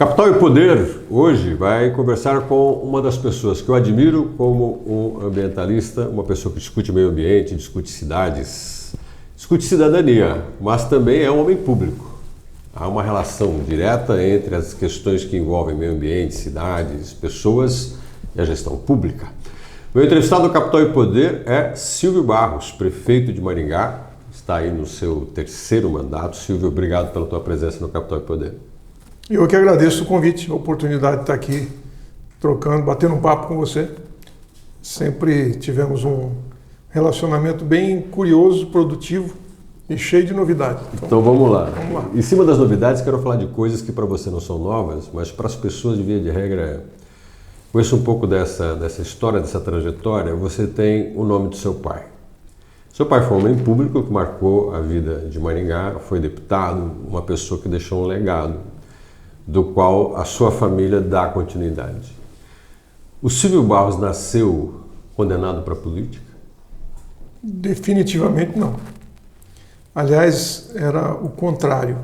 Capital e Poder hoje vai conversar com uma das pessoas que eu admiro como um ambientalista, uma pessoa que discute meio ambiente, discute cidades, discute cidadania, mas também é um homem público. Há uma relação direta entre as questões que envolvem meio ambiente, cidades, pessoas e a gestão pública. Meu entrevistado do Capital e Poder é Silvio Barros, prefeito de Maringá, está aí no seu terceiro mandato. Silvio, obrigado pela tua presença no Capital e Poder. Eu que agradeço o convite, a oportunidade de estar aqui trocando, batendo um papo com você. Sempre tivemos um relacionamento bem curioso, produtivo e cheio de novidades. Então vamos lá. Vamos lá. Em cima das novidades, quero falar de coisas que para você não são novas, mas para as pessoas, de via de regra, conheço um pouco dessa história, dessa trajetória. Você tem o nome do seu pai. Seu pai foi um homem público que marcou a vida de Maringá, foi deputado, uma pessoa que deixou um legado, do qual a sua família dá continuidade. O Silvio Barros nasceu condenado para a política? Definitivamente não. Aliás, era o contrário.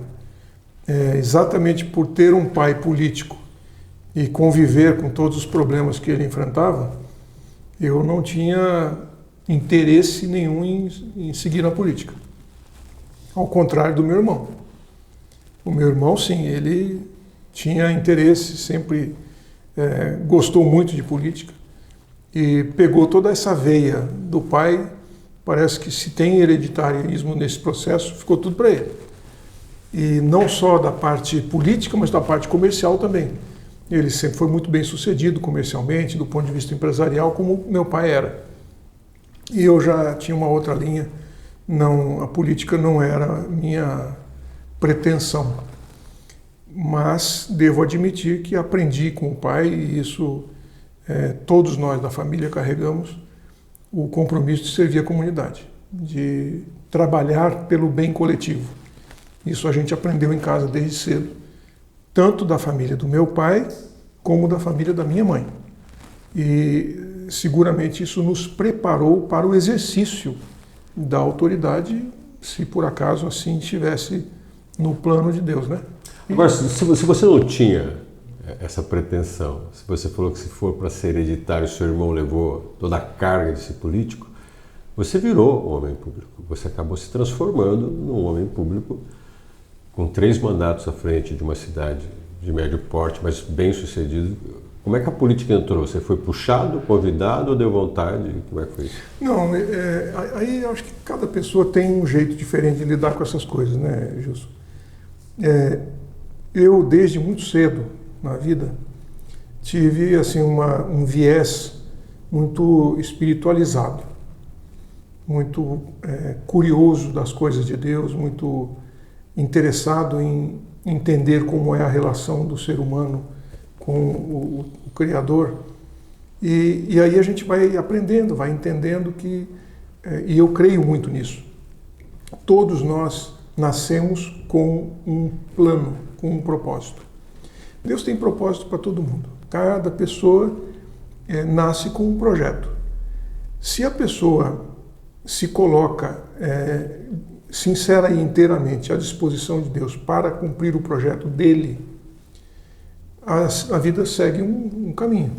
Exatamente por ter um pai político e conviver com todos os problemas que ele enfrentava, eu não tinha interesse nenhum em seguir na política. Ao contrário do meu irmão. O meu irmão, sim, ele tinha interesse, sempre gostou muito de política e pegou toda essa veia do pai. Parece que se tem hereditarianismo nesse processo, ficou tudo para ele. E não só da parte política, mas da parte comercial também. Ele sempre foi muito bem sucedido comercialmente, do ponto de vista empresarial, como meu pai era. E eu já tinha uma outra linha, a política não era minha pretensão. Mas devo admitir que aprendi com o pai, e isso todos nós da família carregamos, o compromisso de servir a comunidade, de trabalhar pelo bem coletivo. Isso a gente aprendeu em casa desde cedo, tanto da família do meu pai, como da família da minha mãe. E seguramente isso nos preparou para o exercício da autoridade, se por acaso assim estivesse no plano de Deus, né? Agora, se você não tinha essa pretensão, se você falou que se for para ser hereditário, seu irmão levou toda a carga de ser político, você virou um homem público. Você acabou se transformando num homem público com 3 mandatos à frente de uma cidade de médio porte, mas bem sucedido. Como é que a política entrou? Você foi puxado, convidado ou deu vontade? Como é que foi isso? Não, aí eu acho que cada pessoa tem um jeito diferente de lidar com essas coisas, né, Gilson? Eu, desde muito cedo na vida, tive assim, um viés muito espiritualizado, muito curioso das coisas de Deus, muito interessado em entender como é a relação do ser humano com o Criador. E aí a gente vai aprendendo, vai entendendo que, e eu creio muito nisso, todos nós nascemos com um plano, com um propósito. Deus tem propósito para todo mundo. Cada pessoa nasce com um projeto. Se a pessoa se coloca sincera e inteiramente à disposição de Deus para cumprir o projeto dele, a vida segue um caminho.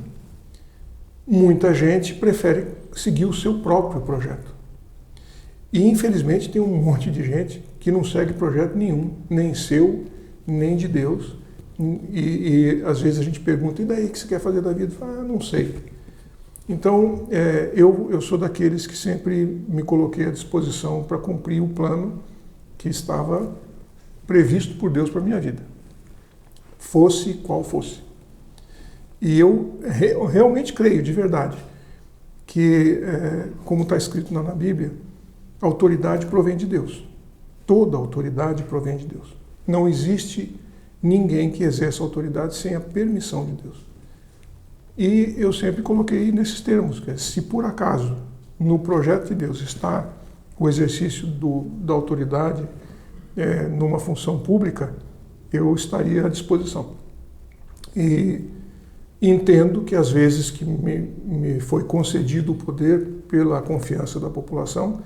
Muita gente prefere seguir o seu próprio projeto. E infelizmente tem um monte de gente que não segue projeto nenhum, nem seu, nem de Deus. E às vezes a gente pergunta, e daí o que você quer fazer da vida? Fala, não sei. Então eu sou daqueles que sempre me coloquei à disposição para cumprir o plano que estava previsto por Deus para a minha vida, fosse qual fosse. E eu realmente creio, de verdade, que, como está escrito na Bíblia, a autoridade provém de Deus. Toda autoridade provém de Deus. Não existe ninguém que exerça autoridade sem a permissão de Deus. E eu sempre coloquei nesses termos, que se por acaso no projeto de Deus está o exercício da autoridade numa função pública, eu estaria à disposição. E entendo que às vezes que me foi concedido o poder pela confiança da população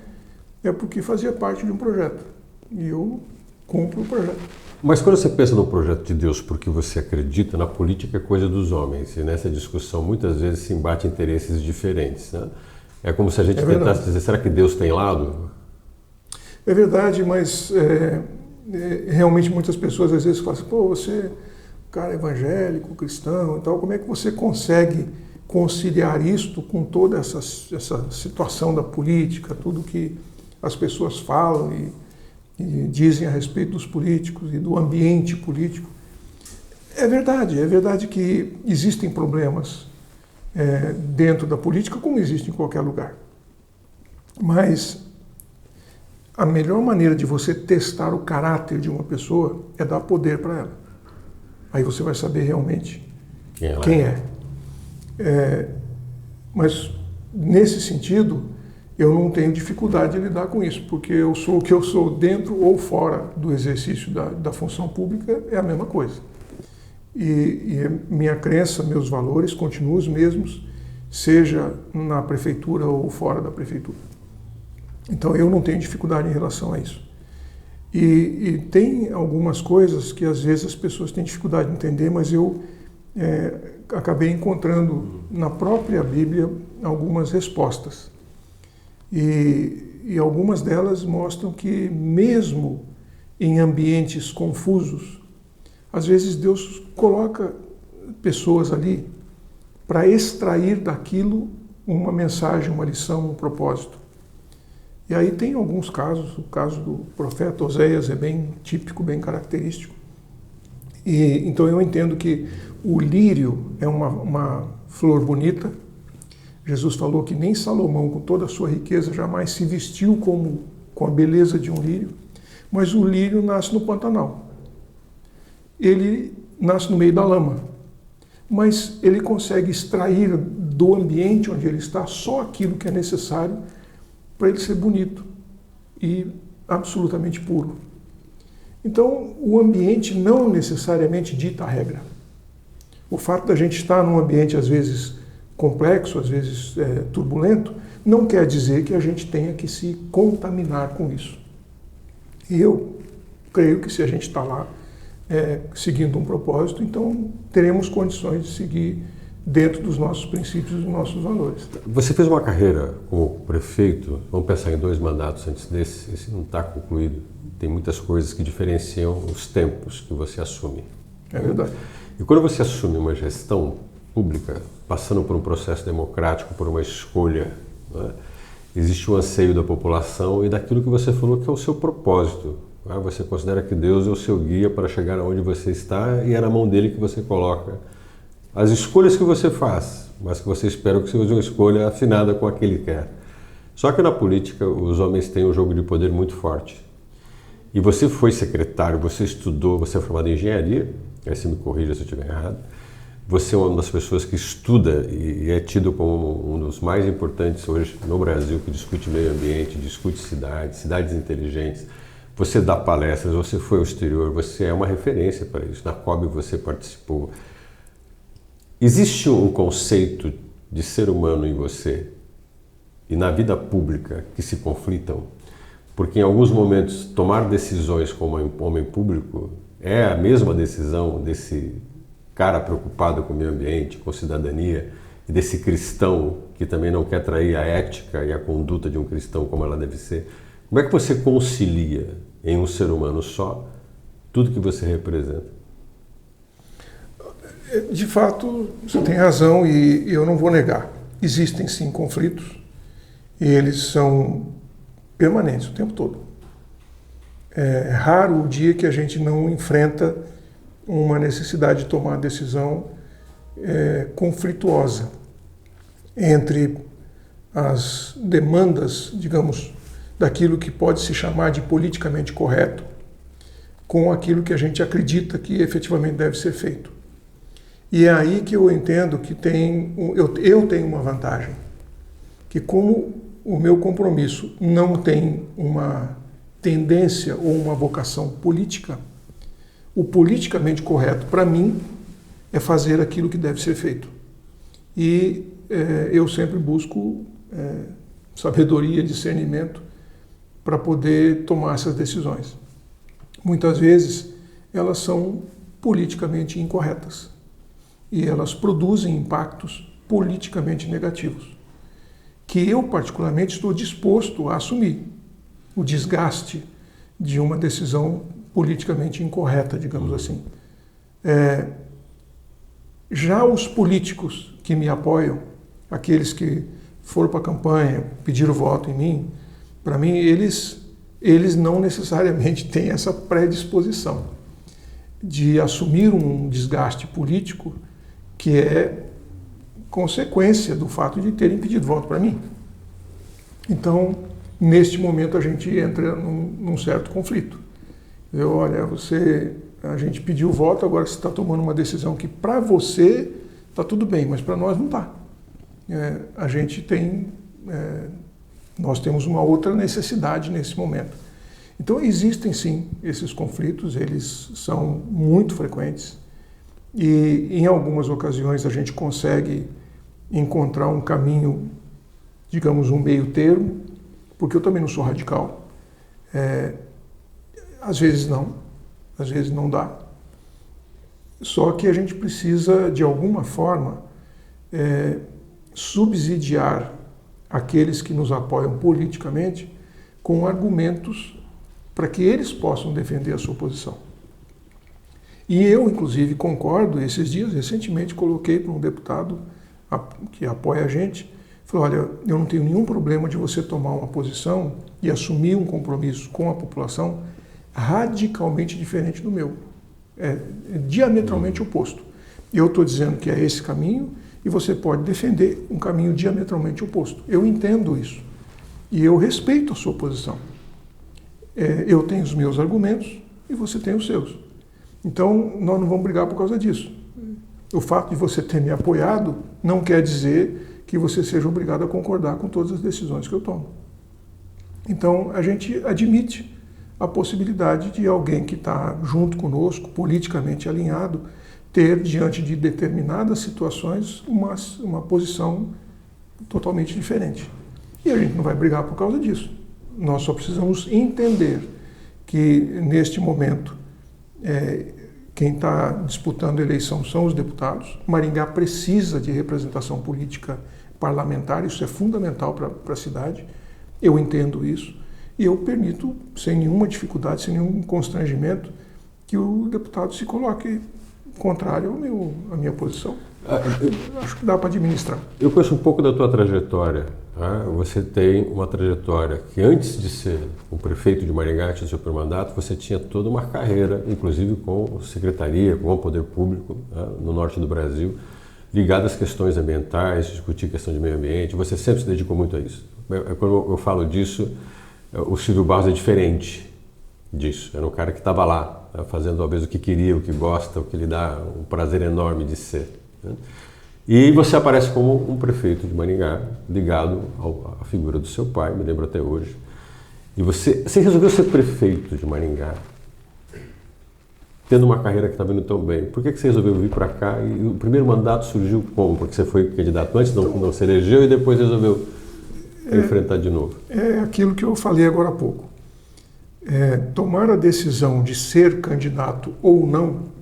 é porque fazia parte de um projeto. E eu cumpro o projeto. Mas quando você pensa no projeto de Deus porque você acredita, na política é coisa dos homens. E nessa discussão muitas vezes se embate interesses diferentes, né? É como se a gente tentasse dizer, será que Deus tem lado? É verdade, mas realmente muitas pessoas às vezes falam assim, pô, você é um cara evangélico, cristão e tal, como é que você consegue conciliar isto com toda essa situação da política, tudo que as pessoas falam e dizem a respeito dos políticos e do ambiente político? É verdade que existem problemas dentro da política, como existe em qualquer lugar. Mas a melhor maneira de você testar o caráter de uma pessoa é dar poder para ela. Aí você vai saber realmente quem é. Mas, nesse sentido, eu não tenho dificuldade de lidar com isso, porque eu sou o que eu sou dentro ou fora do exercício da função pública, é a mesma coisa. E minha crença, meus valores continuam os mesmos, seja na prefeitura ou fora da prefeitura. Então eu não tenho dificuldade em relação a isso. E tem algumas coisas que às vezes as pessoas têm dificuldade de entender, mas eu acabei encontrando na própria Bíblia algumas respostas. E algumas delas mostram que mesmo em ambientes confusos, às vezes Deus coloca pessoas ali para extrair daquilo uma mensagem, uma lição, um propósito. E aí tem alguns casos, o caso do profeta Oséias é bem típico, bem característico. E então eu entendo que o lírio é uma flor bonita. Jesus falou que nem Salomão, com toda a sua riqueza, jamais se vestiu com a beleza de um lírio. Mas o lírio nasce no Pantanal. Ele nasce no meio da lama, mas ele consegue extrair do ambiente onde ele está só aquilo que é necessário para ele ser bonito e absolutamente puro. Então, o ambiente não necessariamente dita a regra. O fato da gente estar num ambiente, às vezes, complexo, às vezes turbulento, não quer dizer que a gente tenha que se contaminar com isso. E eu creio que se a gente está lá seguindo um propósito, então teremos condições de seguir dentro dos nossos princípios e dos nossos valores. Você fez uma carreira como prefeito, vamos pensar em 2 mandatos antes desse, esse não está concluído, tem muitas coisas que diferenciam os tempos que você assume. É verdade. E quando você assume uma gestão pública, passando por um processo democrático, por uma escolha, né, existe um anseio da população e daquilo que você falou que é o seu propósito. Você considera que Deus é o seu guia para chegar aonde você está e é na mão dele que você coloca as escolhas que você faz, mas que você espera que seja uma escolha afinada com aquele que quer. Só que na política os homens têm um jogo de poder muito forte. E você foi secretário, você estudou, você é formado em engenharia, aí você me corrija se eu estiver errado. Você é uma das pessoas que estuda e é tido como um dos mais importantes hoje no Brasil, que discute meio ambiente, discute cidades inteligentes. Você dá palestras, você foi ao exterior, você é uma referência para isso. Na COB você participou. Existe um conceito de ser humano em você e na vida pública que se conflitam? Porque em alguns momentos tomar decisões como homem público é a mesma decisão desse cara preocupado com o meio ambiente, com cidadania, e desse cristão que também não quer trair a ética e a conduta de um cristão como ela deve ser. Como é que você concilia em um ser humano só tudo que você representa? De fato, você tem razão e eu não vou negar. Existem sim conflitos e eles são permanentes o tempo todo. É raro o dia que a gente não enfrenta uma necessidade de tomar decisão conflituosa entre as demandas, digamos, daquilo que pode se chamar de politicamente correto com aquilo que a gente acredita que efetivamente deve ser feito. E é aí que eu entendo que eu tenho uma vantagem, que como o meu compromisso não tem uma tendência ou uma vocação política, o politicamente correto para mim é fazer aquilo que deve ser feito. E eu sempre busco sabedoria, discernimento para poder tomar essas decisões. Muitas vezes elas são politicamente incorretas e elas produzem impactos politicamente negativos, que eu particularmente estou disposto a assumir o desgaste de uma decisão politicamente incorreta, digamos assim. Já os políticos que me apoiam, aqueles que foram para a campanha, pediram voto em mim, para mim eles não necessariamente têm essa predisposição de assumir um desgaste político que é consequência do fato de terem pedido voto para mim. Então, neste momento a gente entra num certo conflito. Olha, a gente pediu voto, agora você está tomando uma decisão que para você está tudo bem, mas para nós não está. Nós temos uma outra necessidade nesse momento. Então existem sim esses conflitos, eles são muito frequentes e em algumas ocasiões a gente consegue encontrar um caminho, digamos, um meio termo, porque eu também não sou radical. Às vezes não dá. Só que a gente precisa, de alguma forma, subsidiar aqueles que nos apoiam politicamente com argumentos para que eles possam defender a sua posição. E eu, inclusive, concordo, esses dias, recentemente, coloquei para um deputado que apoia a gente, falou, olha, eu não tenho nenhum problema de você tomar uma posição e assumir um compromisso com a população radicalmente diferente do meu. É diametralmente oposto. Eu estou dizendo que é esse caminho e você pode defender um caminho diametralmente oposto. Eu entendo isso e eu respeito a sua posição. Eu tenho os meus argumentos e você tem os seus. Então, nós não vamos brigar por causa disso. O fato de você ter me apoiado não quer dizer que você seja obrigado a concordar com todas as decisões que eu tomo. Então, a gente admite a possibilidade de alguém que está junto conosco, politicamente alinhado, ter, diante de determinadas situações, uma posição totalmente diferente. E a gente não vai brigar por causa disso. Nós só precisamos entender que, neste momento, quem está disputando a eleição são os deputados. Maringá precisa de representação política parlamentar, isso é fundamental para a cidade. Eu entendo isso. E eu permito, sem nenhuma dificuldade, sem nenhum constrangimento, que o deputado se coloque contrário à minha posição. Acho que dá para administrar. Eu conheço um pouco da tua trajetória. Tá? Você tem uma trajetória que, antes de ser o prefeito de Maringá, antes do seu primeiro mandato, você tinha toda uma carreira, inclusive com secretaria, com o poder público, tá? No norte do Brasil, ligada às questões ambientais, discutir questão de meio ambiente. Você sempre se dedicou muito a isso. Quando eu falo disso, o Silvio Barros é diferente disso. Era um cara que estava lá, fazendo talvez o que queria, o que gosta, o que lhe dá um prazer enorme de ser. Né? E você aparece como um prefeito de Maringá, ligado à figura do seu pai, me lembro até hoje. E você resolveu ser prefeito de Maringá, tendo uma carreira que está vindo tão bem. Por que você resolveu vir para cá? E o primeiro mandato surgiu como? Porque você foi candidato antes, não se elegeu e depois resolveu enfrentar de novo. É aquilo que eu falei agora há pouco. Tomar a decisão de ser candidato ou não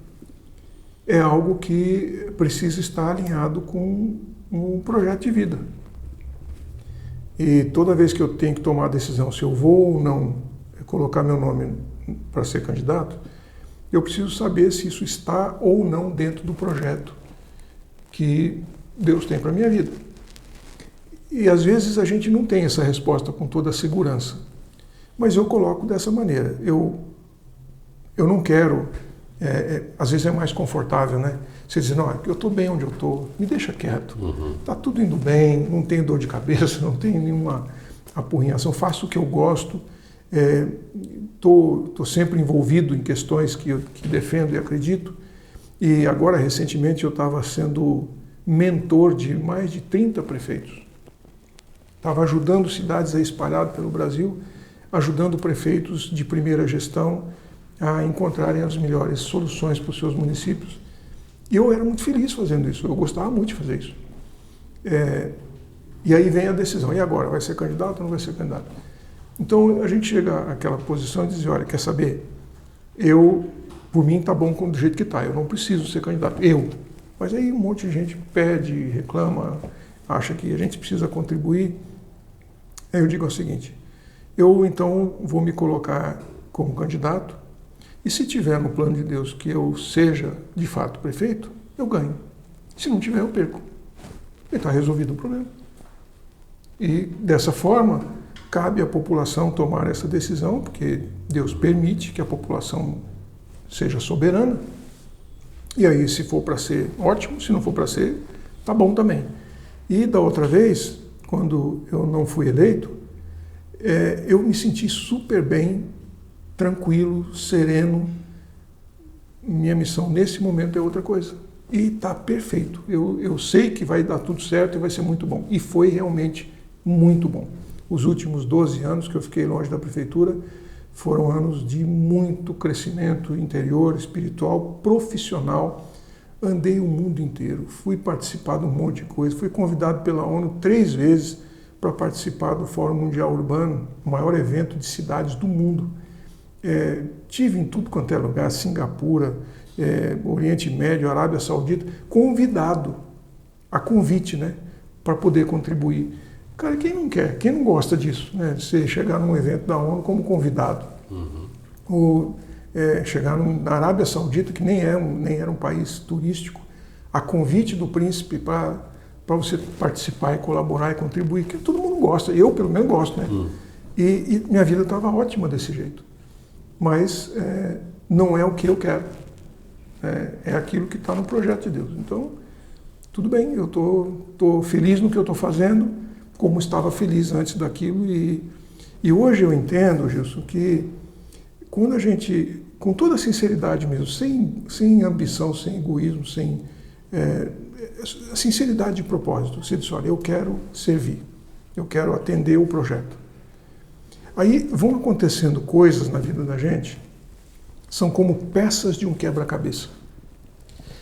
é algo que precisa estar alinhado com um projeto de vida. E toda vez que eu tenho que tomar a decisão se eu vou ou não colocar meu nome para ser candidato, eu preciso saber se isso está ou não dentro do projeto que Deus tem para a minha vida. E às vezes a gente não tem essa resposta com toda a segurança. Mas eu coloco dessa maneira. Eu não quero... às vezes é mais confortável, né? Você diz, não, eu estou bem onde eu estou, me deixa quieto. Está tudo indo bem, não tenho dor de cabeça, não tenho nenhuma apurrinhação, faço o que eu gosto, estou sempre envolvido em questões que defendo e acredito. E agora, recentemente, eu estava sendo mentor de mais de 30 prefeitos. Estava ajudando cidades espalhadas pelo Brasil, ajudando prefeitos de primeira gestão a encontrarem as melhores soluções para os seus municípios. E eu era muito feliz fazendo isso, eu gostava muito de fazer isso. E aí vem a decisão, e agora? Vai ser candidato ou não vai ser candidato? Então a gente chega àquela posição e diz, olha, quer saber? Eu por mim tá bom do jeito que tá, eu não preciso ser candidato, eu. Mas aí um monte de gente pede, reclama, acha que a gente precisa contribuir. Aí eu digo o seguinte, eu então vou me colocar como candidato e se tiver no plano de Deus que eu seja de fato prefeito, eu ganho. Se não tiver, eu perco. E está resolvido o problema. E dessa forma, cabe à população tomar essa decisão, porque Deus permite que a população seja soberana. E aí, se for para ser, ótimo, se não for para ser, tá bom também. E da outra vez, quando eu não fui eleito, eu me senti super bem, tranquilo, sereno. Minha missão nesse momento é outra coisa. E está perfeito. Eu sei que vai dar tudo certo e vai ser muito bom. E foi realmente muito bom. Os últimos 12 anos que eu fiquei longe da prefeitura foram anos de muito crescimento interior, espiritual, profissional. Andei o mundo inteiro, fui participar de um monte de coisa, fui convidado pela ONU 3 vezes para participar do Fórum Mundial Urbano, o maior evento de cidades do mundo. Tive em tudo quanto é lugar, Singapura, Oriente Médio, Arábia Saudita, convidado, a convite, né, para poder contribuir. Cara, quem não quer, quem não gosta disso, né, de você chegar num evento da ONU como convidado, ou chegar na Arábia Saudita, que nem era um país turístico, a convite do príncipe para você participar e colaborar e contribuir, que todo mundo gosta, eu pelo menos gosto, né? E minha vida estava ótima desse jeito. Mas não é o que eu quero. É aquilo que está no projeto de Deus. Então, tudo bem, eu tô feliz no que eu estou fazendo, como estava feliz antes daquilo. E hoje eu entendo, Gilson, que quando a gente, com toda a sinceridade mesmo, sem ambição, sem egoísmo, sem sinceridade de propósito, você diz, olha, eu quero servir, eu quero atender o projeto. Aí vão acontecendo coisas na vida da gente, são como peças de um quebra-cabeça,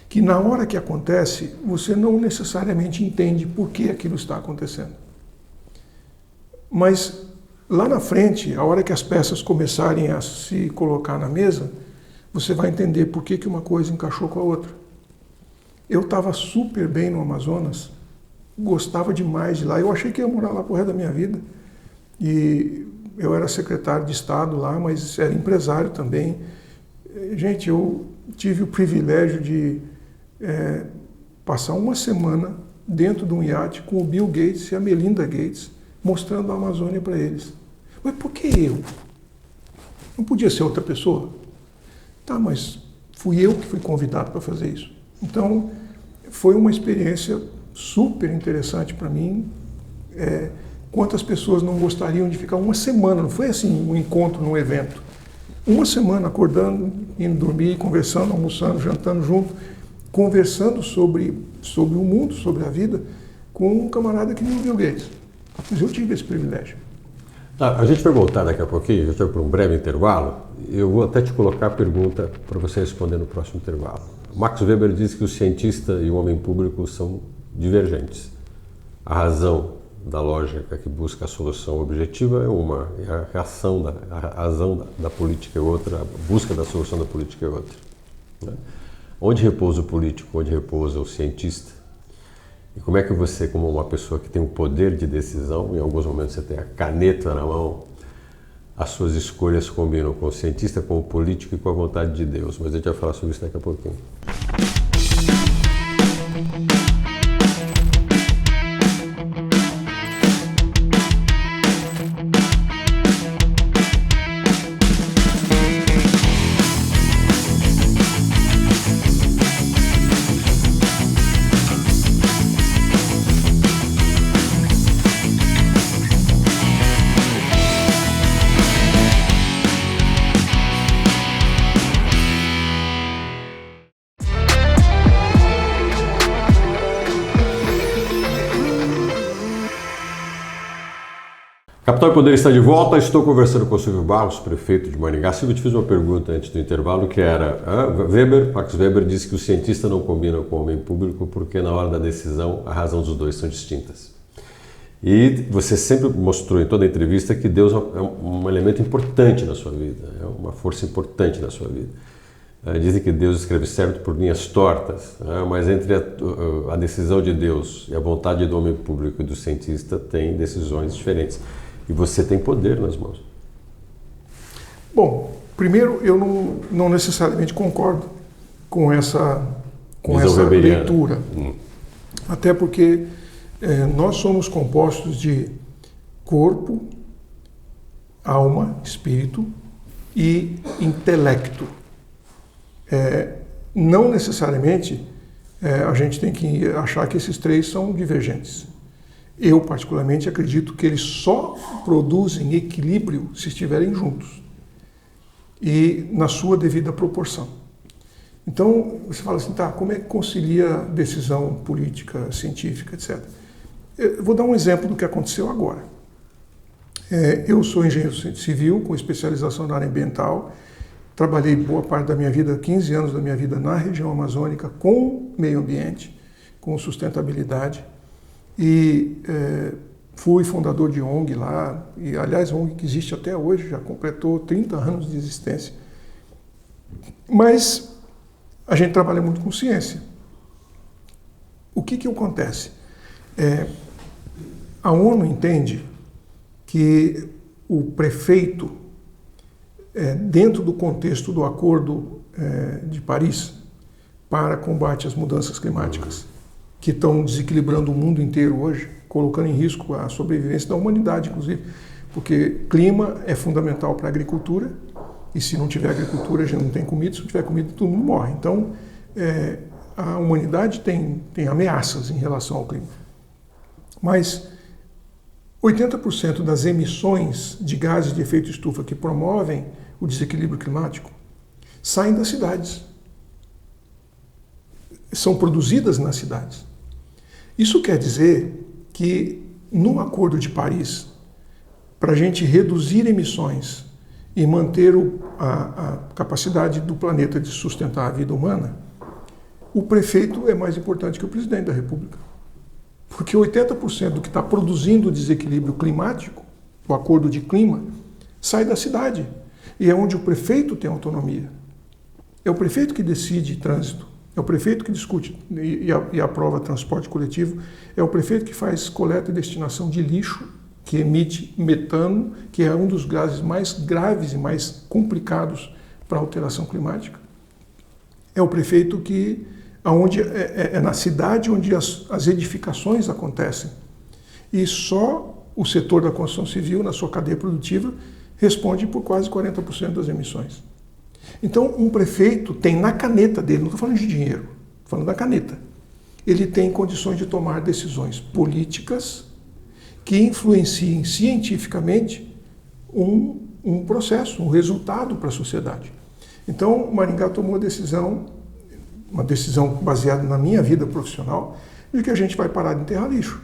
que na hora que acontece, você não necessariamente entende por que aquilo está acontecendo. Mas lá na frente, a hora que as peças começarem a se colocar na mesa, você vai entender por que uma coisa encaixou com a outra. Eu estava super bem no Amazonas, gostava demais de lá, eu achei que ia morar lá pro resto da minha vida. E eu era secretário de Estado lá, mas era empresário também. Gente, eu tive o privilégio de passar uma semana dentro de um iate com o Bill Gates e a Melinda Gates, mostrando a Amazônia para eles. Mas por que eu? Não podia ser outra pessoa? Tá, mas fui eu que fui convidado para fazer isso. Então, foi uma experiência super interessante para mim. Quantas pessoas não gostariam de ficar uma semana, não foi assim um encontro num evento. Uma semana acordando, indo dormir, conversando, almoçando, jantando junto, conversando sobre o mundo, sobre a vida, com um camarada que nem o Bill Gates. Mas eu tive esse privilégio. A gente vai voltar daqui a pouquinho, a gente vai para um breve intervalo. Eu vou até te colocar a pergunta para você responder no próximo intervalo. Max Weber diz que o cientista e o homem público são divergentes. A razão da lógica que busca a solução objetiva é uma, e a razão da política é outra, a busca da solução da política é outra. Né? Onde repousa o político, onde repousa o cientista? E como é que você, como uma pessoa que tem o poder de decisão, em alguns momentos você tem a caneta na mão, as suas escolhas combinam com o cientista, com o político e com a vontade de Deus. Mas a gente vai falar sobre isso daqui a pouquinho. Capital e Poder está de volta, estou conversando com o Silvio Barros, prefeito de Maringá. Silvio, eu te fiz uma pergunta antes do intervalo, que era, Max Weber disse que o cientista não combina com o homem público porque na hora da decisão a razão dos dois são distintas. E você sempre mostrou em toda a entrevista que Deus é um elemento importante na sua vida, é uma força importante na sua vida. Dizem que Deus escreve certo por linhas tortas, né? Mas entre a decisão de Deus e a vontade do homem público e do cientista tem decisões diferentes. E você tem poder nas mãos. Bom, primeiro, eu não necessariamente concordo com essa leitura. Até porque nós somos compostos de corpo, alma, espírito e intelecto. Não necessariamente a gente tem que achar que esses três são divergentes. Eu, particularmente, acredito que eles só produzem equilíbrio se estiverem juntos e na sua devida proporção. Então, você fala assim, tá, como é que concilia decisão política, científica, etc. Eu vou dar um exemplo do que aconteceu agora. Eu sou engenheiro civil com especialização na área ambiental. Trabalhei boa parte da minha vida, 15 anos da minha vida na região amazônica, com meio ambiente, com sustentabilidade. E fui fundador de ONG lá, e aliás, a ONG que existe até hoje, já completou 30 anos de existência. Mas a gente trabalha muito com ciência. O que acontece? A ONU entende que o prefeito, dentro do contexto do Acordo de Paris para combate às mudanças climáticas, que estão desequilibrando o mundo inteiro hoje, colocando em risco a sobrevivência da humanidade, inclusive, porque clima é fundamental para a agricultura, e se não tiver agricultura, a gente não tem comida, se não tiver comida, todo mundo morre. Então, a humanidade tem ameaças em relação ao clima. Mas 80% das emissões de gases de efeito estufa que promovem o desequilíbrio climático saem das cidades. São produzidas nas cidades. Isso quer dizer que, no Acordo de Paris, para a gente reduzir emissões e manter a capacidade do planeta de sustentar a vida humana, o prefeito é mais importante que o presidente da República. Porque 80% do que está produzindo o desequilíbrio climático, o acordo de clima, sai da cidade. E é onde o prefeito tem autonomia. É o prefeito que decide trânsito, é o prefeito que discute e aprova transporte coletivo, é o prefeito que faz coleta e destinação de lixo, que emite metano, que é um dos gases mais graves e mais complicados para a alteração climática. É o prefeito que, é na cidade onde as edificações acontecem. E só o setor da construção civil, na sua cadeia produtiva, responde por quase 40% das emissões. Então, um prefeito tem na caneta dele, não estou falando de dinheiro, estou falando da caneta, ele tem condições de tomar decisões políticas que influenciem cientificamente um processo, um resultado para a sociedade. Então, Maringá tomou uma decisão baseada na minha vida profissional, de que a gente vai parar de enterrar lixo.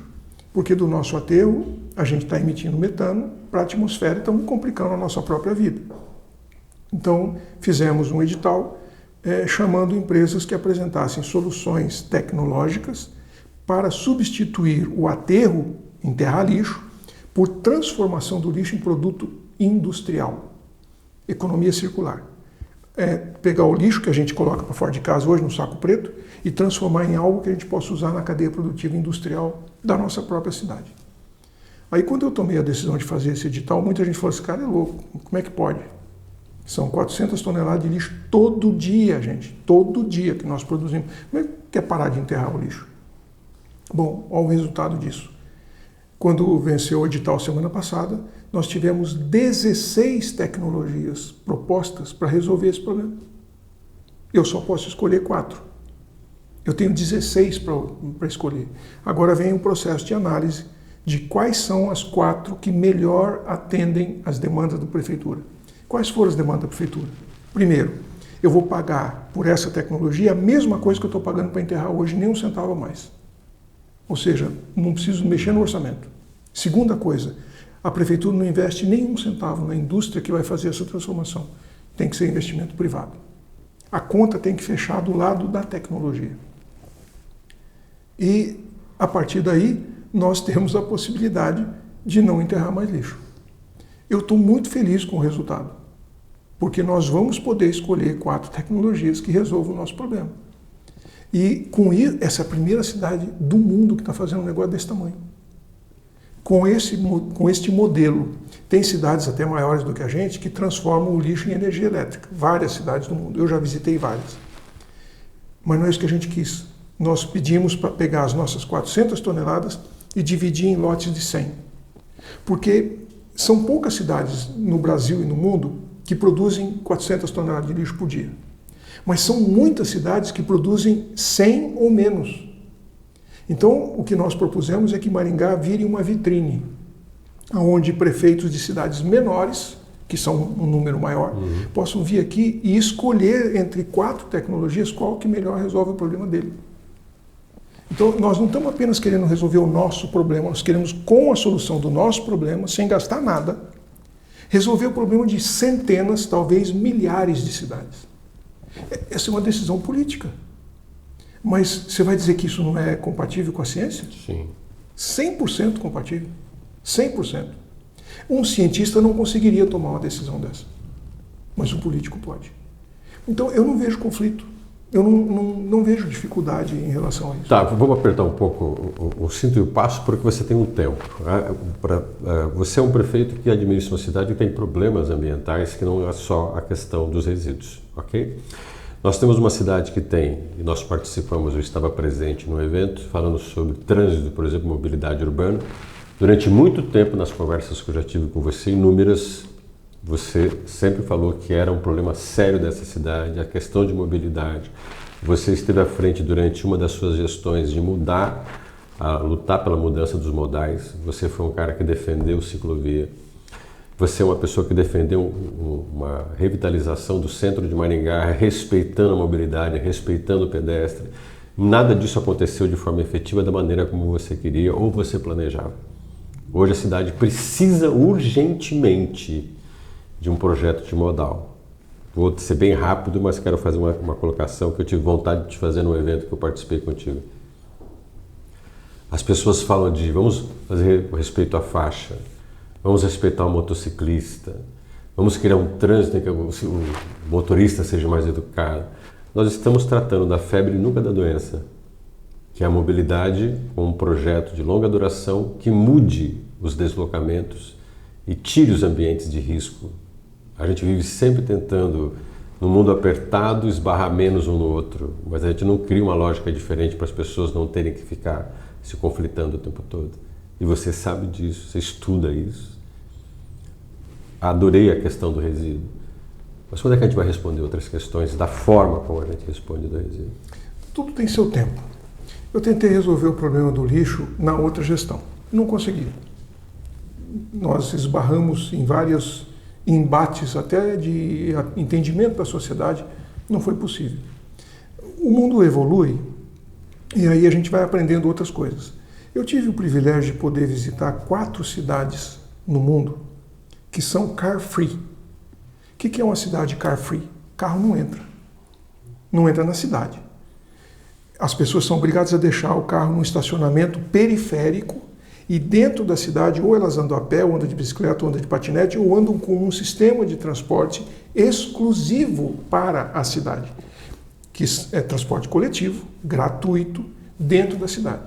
Porque do nosso aterro, a gente está emitindo metano para a atmosfera e estamos complicando a nossa própria vida. Então, fizemos um edital chamando empresas que apresentassem soluções tecnológicas para substituir o aterro, enterrar lixo, por transformação do lixo em produto industrial. Economia circular. Pegar o lixo que a gente coloca para fora de casa hoje no saco preto e transformar em algo que a gente possa usar na cadeia produtiva industrial da nossa própria cidade. Aí quando eu tomei a decisão de fazer esse edital, muita gente falou, esse cara é louco, como é que pode? São 400 toneladas de lixo todo dia, gente, todo dia que nós produzimos. Como é que quer parar de enterrar o lixo? Bom, olha o resultado disso. Quando venceu o edital semana passada, nós tivemos 16 tecnologias propostas para resolver esse problema. Eu só posso escolher 4. Eu tenho 16 para escolher. Agora vem um processo de análise de quais são as 4 que melhor atendem às demandas da prefeitura. Quais foram as demandas da prefeitura? Primeiro, eu vou pagar por essa tecnologia a mesma coisa que eu estou pagando para enterrar hoje, nem um centavo a mais. Ou seja, não preciso mexer no orçamento. Segunda coisa, a prefeitura não investe nenhum centavo na indústria que vai fazer essa transformação. Tem que ser investimento privado. A conta tem que fechar do lado da tecnologia. E, a partir daí, nós temos a possibilidade de não enterrar mais lixo. Eu estou muito feliz com o resultado. porque nós vamos poder escolher 4 tecnologias que resolvam o nosso problema. E com isso, essa é a primeira cidade do mundo que está fazendo um negócio desse tamanho. Com este modelo, tem cidades até maiores do que a gente que transformam o lixo em energia elétrica. Várias cidades do mundo. Eu já visitei várias. Mas não é isso que a gente quis. Nós pedimos para pegar as nossas 400 toneladas e dividir em lotes de 100. Porque são poucas cidades no Brasil e no mundo que produzem 400 toneladas de lixo por dia. Mas são muitas cidades que produzem 100 ou menos. Então, o que nós propusemos é que Maringá vire uma vitrine, onde prefeitos de cidades menores, que são um número maior, possam vir aqui e escolher entre 4 tecnologias qual que melhor resolve o problema dele. Então, nós não estamos apenas querendo resolver o nosso problema, nós queremos, com a solução do nosso problema, sem gastar nada, resolver o problema de centenas, talvez milhares de cidades. Essa é uma decisão política. Mas você vai dizer que isso não é compatível com a ciência? Sim. 100% compatível. 100%. Um cientista não conseguiria tomar uma decisão dessa. Mas um político pode. Então, eu não vejo conflito. Eu não vejo dificuldade em relação a isso. Tá, vamos apertar um pouco o cinto e o passo, porque você tem um tempo. Você é um prefeito que administra uma cidade e tem problemas ambientais que não é só a questão dos resíduos, ok? Nós temos uma cidade que tem, e nós participamos, eu estava presente no evento, falando sobre trânsito, por exemplo, mobilidade urbana. Durante muito tempo, nas conversas que eu já tive com você, inúmeras, você sempre falou que era um problema sério dessa cidade, a questão de mobilidade. Você esteve à frente durante uma das suas gestões de lutar pela mudança dos modais. Você foi um cara que defendeu ciclovia. Você é uma pessoa que defendeu uma revitalização do centro de Maringá, respeitando a mobilidade, respeitando o pedestre. Nada disso aconteceu de forma efetiva da maneira como você queria ou você planejava. Hoje a cidade precisa urgentemente de um projeto de modal. Vou ser bem rápido, mas quero fazer uma colocação que eu tive vontade de te fazer no evento que eu participei contigo. As pessoas falam de vamos fazer o respeito à faixa, vamos respeitar o motociclista, vamos criar um trânsito em que o motorista seja mais educado. Nós estamos tratando da febre e nunca da doença, que é a mobilidade com um projeto de longa duração que mude os deslocamentos e tire os ambientes de risco. A gente vive sempre tentando, no mundo apertado, esbarrar menos um no outro, mas a gente não cria uma lógica diferente para as pessoas não terem que ficar se conflitando o tempo todo. E você sabe disso, você estuda isso. Adorei a questão do resíduo. Mas quando é que a gente vai responder outras questões da forma como a gente responde do resíduo? Tudo tem seu tempo. Eu tentei resolver o problema do lixo na outra gestão. Não consegui. Nós esbarramos em vários embates até de entendimento da sociedade. Não foi possível. O mundo evolui e aí a gente vai aprendendo outras coisas. Eu tive o privilégio de poder visitar 4 cidades no mundo que são car-free. O que é uma cidade car-free? Carro não entra. Não entra na cidade. As pessoas são obrigadas a deixar o carro num estacionamento periférico e dentro da cidade ou elas andam a pé, ou andam de bicicleta, ou andam de patinete, ou andam com um sistema de transporte exclusivo para a cidade, que é transporte coletivo, gratuito, dentro da cidade.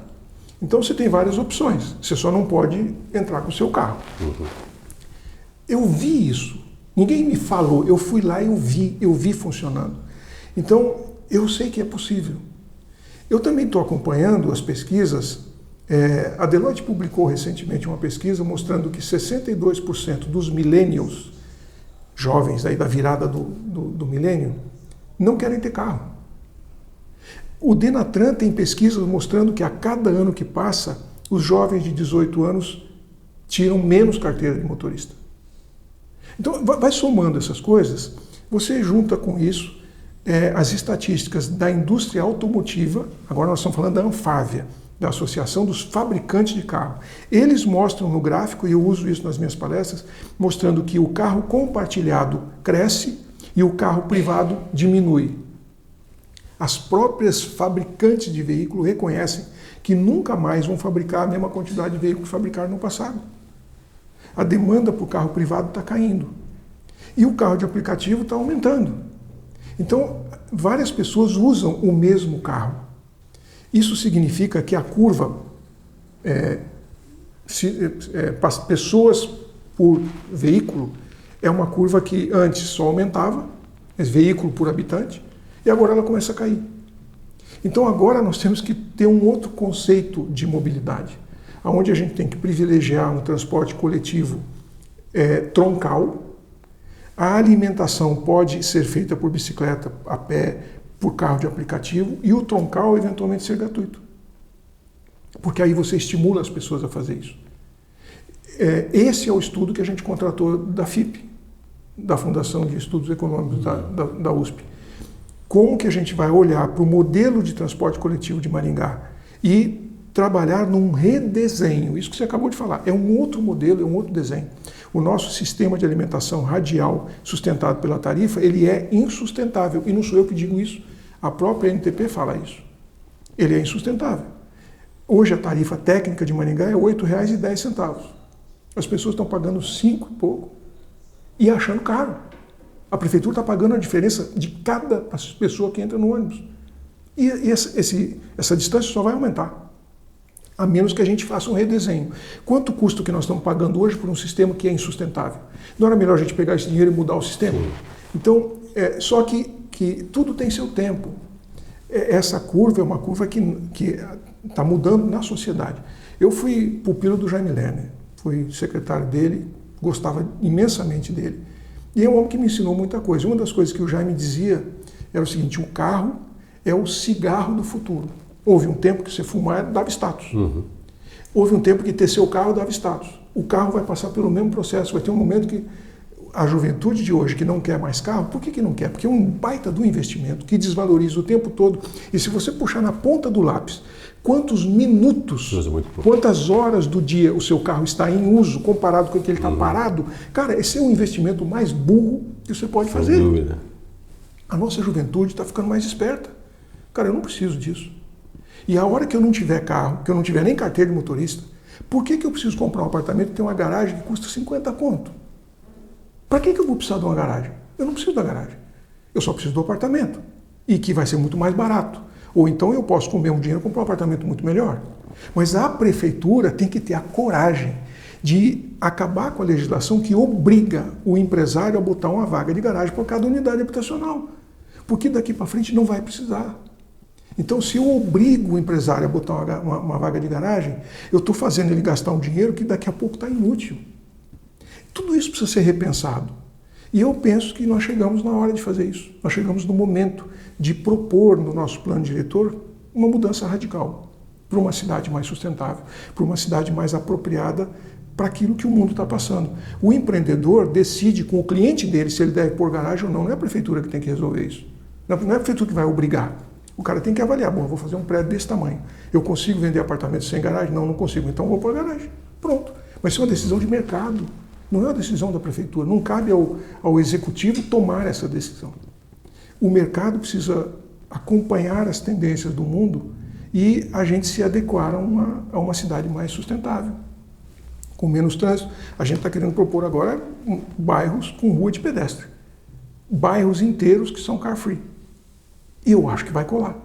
Então você tem várias opções, você só não pode entrar com o seu carro. Eu vi isso, ninguém me falou, eu fui lá e eu vi funcionando. Então eu sei que é possível. Eu também estou acompanhando as pesquisas. A Deloitte publicou recentemente uma pesquisa mostrando que 62% dos millennials, jovens aí da virada do milênio, não querem ter carro. O Denatran tem pesquisas mostrando que a cada ano que passa, os jovens de 18 anos tiram menos carteira de motorista. Então, vai somando essas coisas, você junta com isso as estatísticas da indústria automotiva, agora nós estamos falando da Anfávia, da Associação dos Fabricantes de Carro. Eles mostram no gráfico, e eu uso isso nas minhas palestras, mostrando que o carro compartilhado cresce e o carro privado diminui. As próprias fabricantes de veículo reconhecem que nunca mais vão fabricar a mesma quantidade de veículos que fabricaram no passado. A demanda por carro privado está caindo. E o carro de aplicativo está aumentando. Então, várias pessoas usam o mesmo carro. Isso significa que a curva, pessoas por veículo, é uma curva que antes só aumentava, veículo por habitante, e agora ela começa a cair. Então agora nós temos que ter um outro conceito de mobilidade, onde a gente tem que privilegiar um transporte coletivo troncal. A alimentação pode ser feita por bicicleta, a pé, por carro de aplicativo, e o troncal eventualmente ser gratuito. Porque aí você estimula as pessoas a fazer isso. Esse é o estudo que a gente contratou da FIP, da Fundação de Estudos Econômicos da USP. Como que a gente vai olhar para o modelo de transporte coletivo de Maringá e trabalhar num redesenho, isso que você acabou de falar, é um outro modelo, é um outro desenho. O nosso sistema de alimentação radial sustentado pela tarifa, ele é insustentável, e não sou eu que digo isso, a própria NTP fala isso. Ele é insustentável. Hoje a tarifa técnica de Maringá é R$ 8,10. As pessoas estão pagando 5 e pouco e achando caro. A prefeitura está pagando a diferença de cada pessoa que entra no ônibus. E essa distância só vai aumentar, a menos que a gente faça um redesenho. Quanto custa o que nós estamos pagando hoje por um sistema que é insustentável? Não era melhor a gente pegar esse dinheiro e mudar o sistema? Sim. Então, só que tudo tem seu tempo. Essa curva é uma curva que está mudando na sociedade. Eu fui pupilo do Jaime Lerner, fui secretário dele, gostava imensamente dele. E é um homem que me ensinou muita coisa. Uma das coisas que o Jaime dizia era o seguinte: o carro é o cigarro do futuro. Houve um tempo que você fumar dava status. Uhum. Houve um tempo que ter seu carro dava status. O carro vai passar pelo mesmo processo. Vai ter um momento que a juventude de hoje que não quer mais carro, por que não quer? Porque é um baita do investimento que desvaloriza o tempo todo. E se você puxar na ponta do lápis quantos minutos, quantas horas do dia o seu carro está em uso comparado com o que ele está parado, cara, esse é o investimento mais burro que você pode fazer. Sem dúvida. A nossa juventude está ficando mais esperta. Cara, eu não preciso disso. E a hora que eu não tiver carro, que eu não tiver nem carteira de motorista, por que eu preciso comprar um apartamento que tem uma garagem que custa 50 conto? Para que eu vou precisar de uma garagem? Eu não preciso da garagem. Eu só preciso do apartamento. E que vai ser muito mais barato. Ou então eu posso, com o mesmo dinheiro, comprar um apartamento muito melhor. Mas a prefeitura tem que ter a coragem de acabar com a legislação que obriga o empresário a botar uma vaga de garagem por cada unidade habitacional. Porque daqui para frente não vai precisar. Então, se eu obrigo o empresário a botar uma vaga de garagem, eu estou fazendo ele gastar um dinheiro que daqui a pouco está inútil. Tudo isso precisa ser repensado. E eu penso que nós chegamos na hora de fazer isso. Nós chegamos no momento de propor no nosso plano diretor uma mudança radical para uma cidade mais sustentável, para uma cidade mais apropriada para aquilo que o mundo está passando. O empreendedor decide com o cliente dele se ele deve pôr garagem ou não. Não é a prefeitura que tem que resolver isso. Não é a prefeitura que vai obrigar. O cara tem que avaliar. Bom, eu vou fazer um prédio desse tamanho. Eu consigo vender apartamentos sem garagem? Não, não consigo. Então eu vou pôr garagem. Pronto. Mas isso é uma decisão de mercado. Não é uma decisão da prefeitura. Não cabe ao executivo tomar essa decisão. O mercado precisa acompanhar as tendências do mundo e a gente se adequar a uma cidade mais sustentável, com menos trânsito. A gente está querendo propor agora bairros com rua de pedestre. Bairros inteiros que são car-free. E eu acho que vai colar.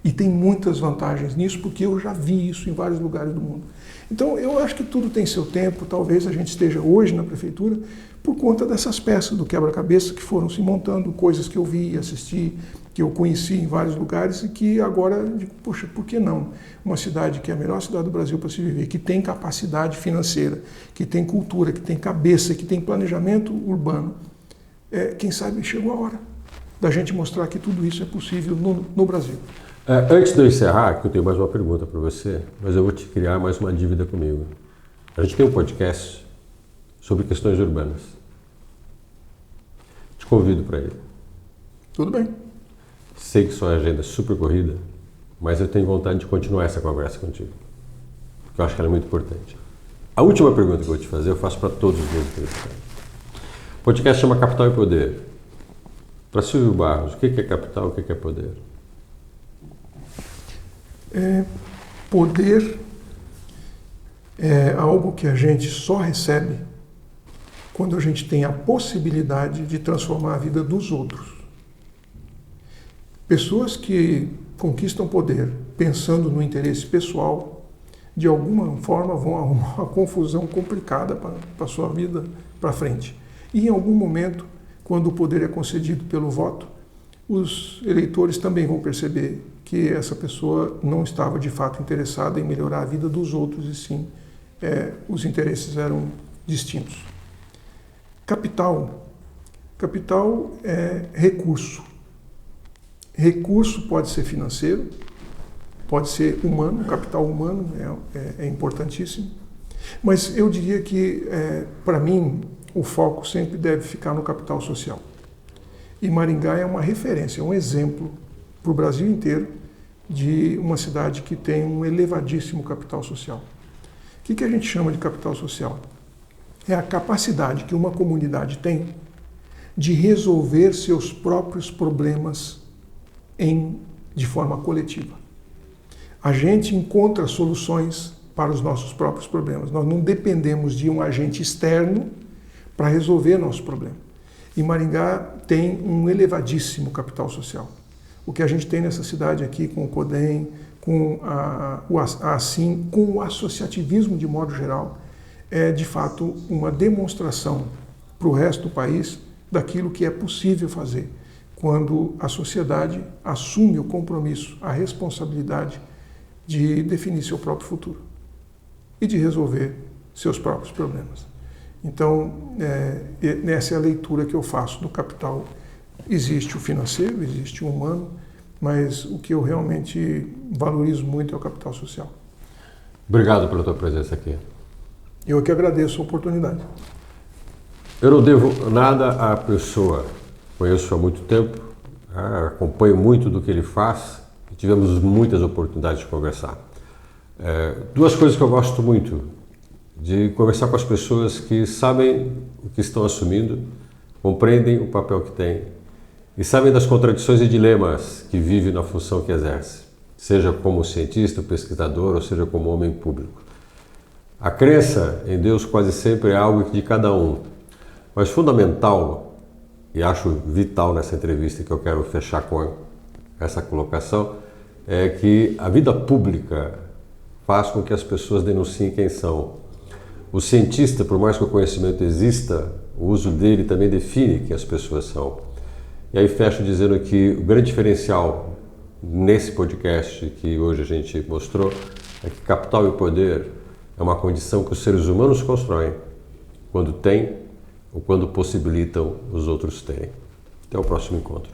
E tem muitas vantagens nisso, porque eu já vi isso em vários lugares do mundo. Então, eu acho que tudo tem seu tempo. Talvez a gente esteja hoje na prefeitura por conta dessas peças do quebra-cabeça que foram se montando, coisas que eu vi, assisti, que eu conheci em vários lugares e que agora, digo, poxa, por que não? Uma cidade que é a melhor cidade do Brasil para se viver, que tem capacidade financeira, que tem cultura, que tem cabeça, que tem planejamento urbano. Quem sabe chegou a hora da gente mostrar que tudo isso é possível no Brasil. Antes de eu encerrar, que eu tenho mais uma pergunta para você, mas eu vou te criar mais uma dívida comigo. A gente tem um podcast sobre questões urbanas. Te convido para ele. Tudo bem. Sei que sua agenda é super corrida, mas eu tenho vontade de continuar essa conversa contigo, porque eu acho que ela é muito importante. A última pergunta que eu vou te fazer, eu faço para todos os meus entrevistados. O podcast chama Capital e Poder. Para Silvio Barros, o que é capital e o que é poder? Poder é algo que a gente só recebe quando a gente tem a possibilidade de transformar a vida dos outros. Pessoas que conquistam poder pensando no interesse pessoal, de alguma forma vão arrumar uma confusão complicada para a sua vida para frente. E em algum momento, quando o poder é concedido pelo voto, os eleitores também vão perceber que essa pessoa não estava de fato interessada em melhorar a vida dos outros, e sim os interesses eram distintos. Capital. Capital é recurso. Recurso pode ser financeiro, pode ser humano, capital humano é importantíssimo, mas eu diria que, para mim, o foco sempre deve ficar no capital social. E Maringá é uma referência, é um exemplo para o Brasil inteiro de uma cidade que tem um elevadíssimo capital social. O que a gente chama de capital social? É a capacidade que uma comunidade tem de resolver seus próprios problemas de forma coletiva. A gente encontra soluções para os nossos próprios problemas. Nós não dependemos de um agente externo para resolver nosso problema. E Maringá tem um elevadíssimo capital social. O que a gente tem nessa cidade aqui, com o CODEM, com com o associativismo de modo geral, é de fato uma demonstração para o resto do país daquilo que é possível fazer quando a sociedade assume o compromisso, a responsabilidade de definir seu próprio futuro e de resolver seus próprios problemas. Então, essa é a leitura que eu faço do capital. Existe o financeiro, existe o humano, mas o que eu realmente valorizo muito é o capital social. Obrigado pela tua presença aqui. Eu que agradeço a oportunidade. Eu não devo nada à pessoa. Conheço há muito tempo, acompanho muito do que ele faz e tivemos muitas oportunidades de conversar. Duas coisas que eu gosto muito, de conversar com as pessoas que sabem o que estão assumindo, compreendem o papel que têm e sabem das contradições e dilemas que vivem na função que exerce, seja como cientista, pesquisador ou seja como homem público. A crença em Deus quase sempre é algo de cada um, mas fundamental, e acho vital nessa entrevista que eu quero fechar com essa colocação, é que a vida pública faz com que as pessoas denunciem quem são. O cientista, por mais que o conhecimento exista, o uso dele também define quem as pessoas são. E aí fecho dizendo que o grande diferencial nesse podcast que hoje a gente mostrou é que capital e poder é uma condição que os seres humanos constroem quando têm ou quando possibilitam os outros terem. Até o próximo encontro.